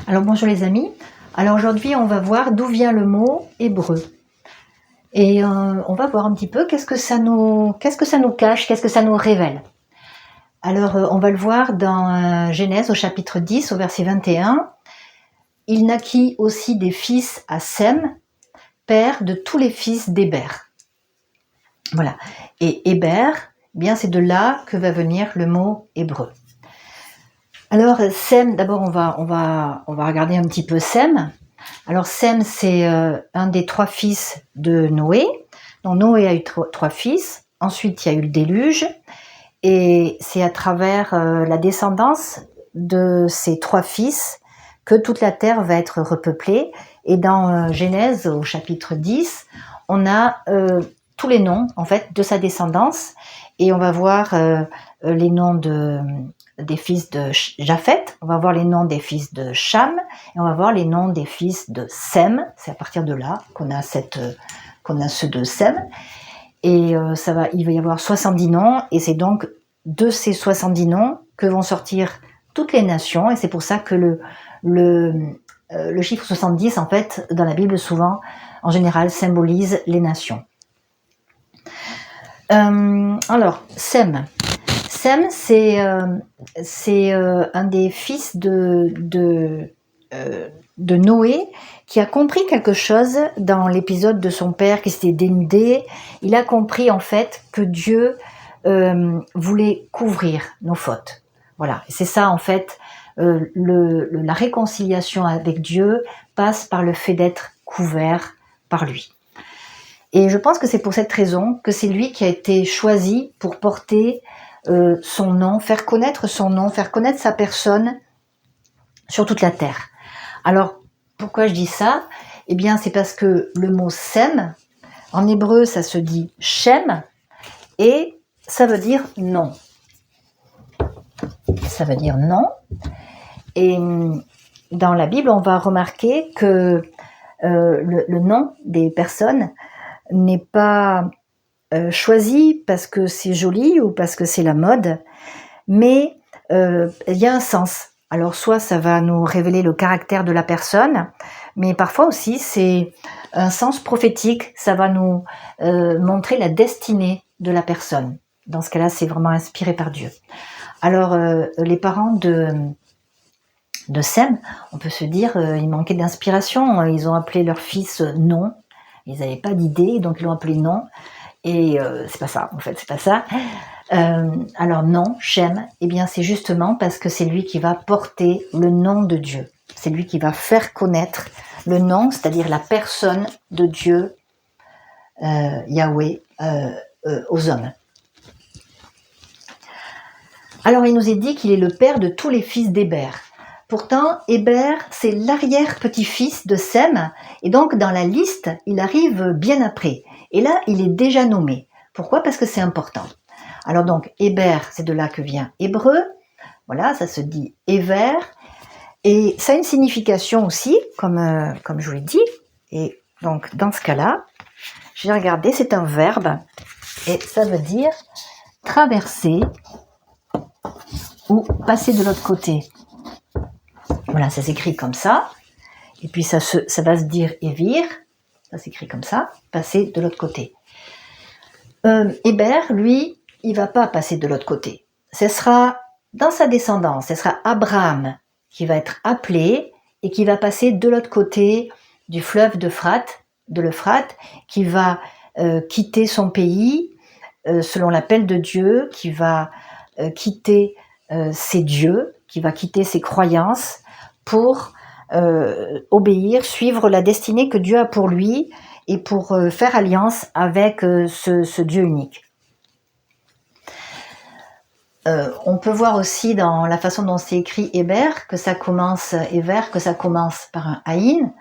Alors bonjour les amis, alors aujourd'hui on va voir d'où vient le mot hébreu et on va voir un petit peu qu'est-ce que ça nous cache, qu'est-ce que ça nous révèle. Alors on va le voir dans Genèse au chapitre 10 au verset 21. Il naquit aussi des fils à Sem, père de tous les fils d'Héber. Voilà, et Héber, eh bien c'est de là que va venir le mot hébreu. Alors Sem, d'abord on va regarder un petit peu Sem. Alors Sem, c'est un des 3 fils de Noé. Donc Noé a eu 3 fils. Ensuite, il y a eu le déluge. Et c'est à travers la descendance de ces 3 fils que toute la terre va être repeuplée. Et dans Genèse, au chapitre 10, on a tous les noms en fait de sa descendance. Et on va voir les noms des fils de Japheth, on va voir les noms des fils de Cham, et on va voir les noms des fils de Sem. C'est à partir de là qu'on a ceux de Sem. Et il va y avoir 70 noms, et c'est donc de ces 70 noms que vont sortir toutes les nations, et c'est pour ça que le chiffre 70, en fait, dans la Bible, souvent, en général, symbolise les nations. Alors, Sem, c'est un des fils de Noé qui a compris quelque chose dans l'épisode de son père qui s'était dénudé. Il a compris en fait que Dieu voulait couvrir nos fautes. Voilà, c'est ça en fait, la réconciliation avec Dieu passe par le fait d'être couvert par lui. Et je pense que c'est pour cette raison que c'est lui qui a été choisi pour porter son nom, faire connaître son nom, faire connaître sa personne sur toute la terre. Alors, pourquoi je dis ça ? Eh bien, c'est parce que le mot Sem, en hébreu, ça se dit Shem, et ça veut dire non. Ça veut dire non. Et dans la Bible, on va remarquer que le nom des personnes n'est pas choisi parce que c'est joli ou parce que c'est la mode, mais il y a un sens. Alors soit ça va nous révéler le caractère de la personne, mais parfois aussi c'est un sens prophétique, ça va nous montrer la destinée de la personne. Dans ce cas-là, c'est vraiment inspiré par Dieu. Alors les parents de Sem, on peut se dire, ils manquaient d'inspiration, ils ont appelé leur fils Non, ils n'avaient pas d'idée, donc ils l'ont appelé Non. Et c'est pas ça, en fait, c'est pas ça. Alors non, Shem, eh bien c'est justement parce que c'est lui qui va porter le nom de Dieu. C'est lui qui va faire connaître le nom, c'est-à-dire la personne de Dieu, Yahweh, aux hommes. Alors il nous est dit qu'il est le père de tous les fils d'Héber. Pourtant, Héber, c'est l'arrière-petit-fils de Sem, et donc dans la liste, il arrive bien après. Et là, il est déjà nommé. Pourquoi ? Parce que c'est important. Alors donc, Héber, c'est de là que vient hébreu. Voilà, ça se dit Héber. Et ça a une signification aussi, comme je vous l'ai dit. Et donc, dans ce cas-là, j'ai regardé, c'est un verbe. Et ça veut dire traverser ou passer de l'autre côté. Voilà, ça s'écrit comme ça. Et puis ça va se dire évir. Ça s'écrit comme ça, passer de l'autre côté. Héber, lui, il va pas passer de l'autre côté. Ce sera dans sa descendance, ce sera Abraham qui va être appelé et qui va passer de l'autre côté du fleuve de l'Euphrate, qui va quitter son pays selon l'appel de Dieu, qui va quitter ses dieux, qui va quitter ses croyances pour obéir, suivre la destinée que Dieu a pour lui et pour faire alliance avec ce Dieu unique. On peut voir aussi dans la façon dont c'est écrit Héber que ça commence par un Aïn.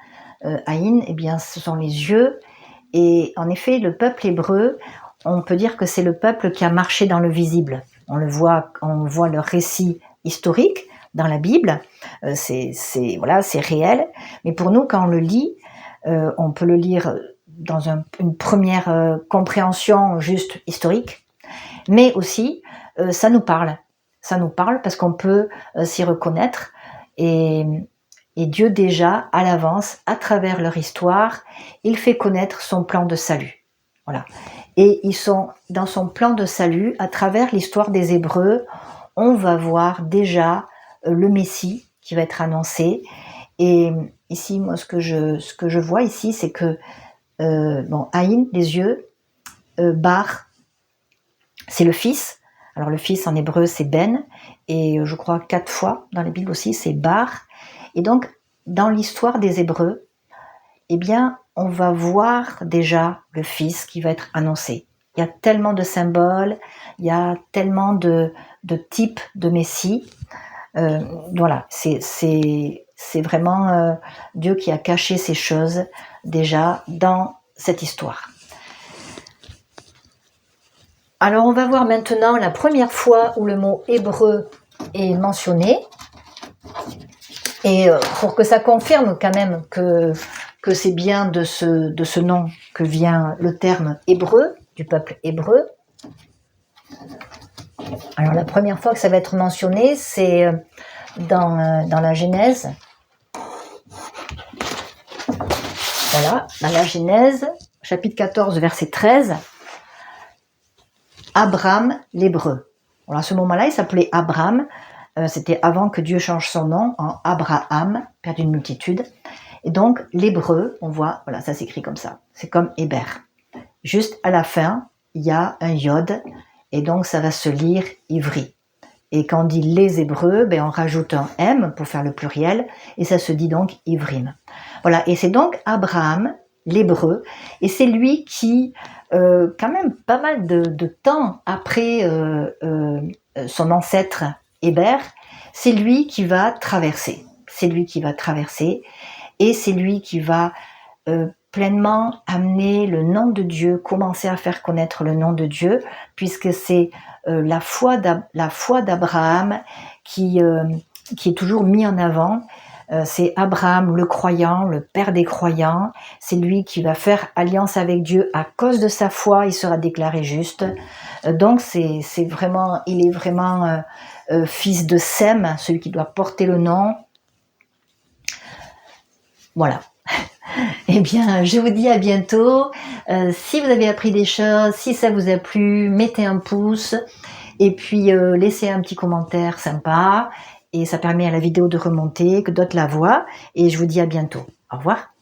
Aïn, eh bien, ce sont les yeux. Et en effet, le peuple hébreu, on peut dire que c'est le peuple qui a marché dans le visible. On voit leur récit historique dans la Bible. C'est réel. Mais pour nous, quand on le lit, on peut le lire dans une première compréhension juste historique, mais aussi ça nous parle parce qu'on peut s'y reconnaître et Et Dieu déjà, à l'avance, à travers leur histoire, il fait connaître son plan de salut. Voilà. Et ils sont dans son plan de salut, à travers l'histoire des Hébreux, on va voir déjà le Messie qui va être annoncé. Et ici, moi, ce que je vois ici, c'est que bon, Aïn, les yeux, Bar, c'est le fils. Alors le fils en hébreu, c'est Ben, et je crois 4 fois dans la Bible aussi, c'est Bar. Et donc, dans l'histoire des Hébreux, eh bien, on va voir déjà le Fils qui va être annoncé. Il y a tellement de symboles, il y a tellement de types de Messie. Voilà, c'est vraiment Dieu qui a caché ces choses déjà dans cette histoire. Alors, on va voir maintenant la première fois où le mot hébreu est mentionné. Et pour que ça confirme quand même que c'est bien de ce nom que vient le terme hébreu, du peuple hébreu. Alors la première fois que ça va être mentionné, c'est dans la Genèse. Voilà, dans la Genèse, chapitre 14, verset 13. Abraham l'hébreu. Alors à ce moment-là, il s'appelait Abraham. C'était avant que Dieu change son nom en Abraham, père d'une multitude. Et donc, l'hébreu, on voit, voilà, ça s'écrit comme ça. C'est comme Héber. Juste à la fin, il y a un yod, et donc ça va se lire ivri. Et quand on dit les Hébreux, ben on rajoute un M pour faire le pluriel, et ça se dit donc ivrim. Voilà, et c'est donc Abraham, l'hébreu, et c'est lui qui, quand même pas mal de temps après son ancêtre Héber, c'est lui qui va traverser. C'est lui qui va traverser, et c'est lui qui va pleinement amener le nom de Dieu, commencer à faire connaître le nom de Dieu, puisque c'est la foi d'Abraham qui est toujours mis en avant. C'est Abraham le croyant, le père des croyants. C'est lui qui va faire alliance avec Dieu à cause de sa foi. Il sera déclaré juste. Donc c'est vraiment, il est vraiment fils de Sem, celui qui doit porter le nom. Voilà. Eh bien, je vous dis à bientôt. Si vous avez appris des choses, si ça vous a plu, mettez un pouce et puis laissez un petit commentaire sympa. Et ça permet à la vidéo de remonter, que d'autres la voient. Et je vous dis à bientôt. Au revoir.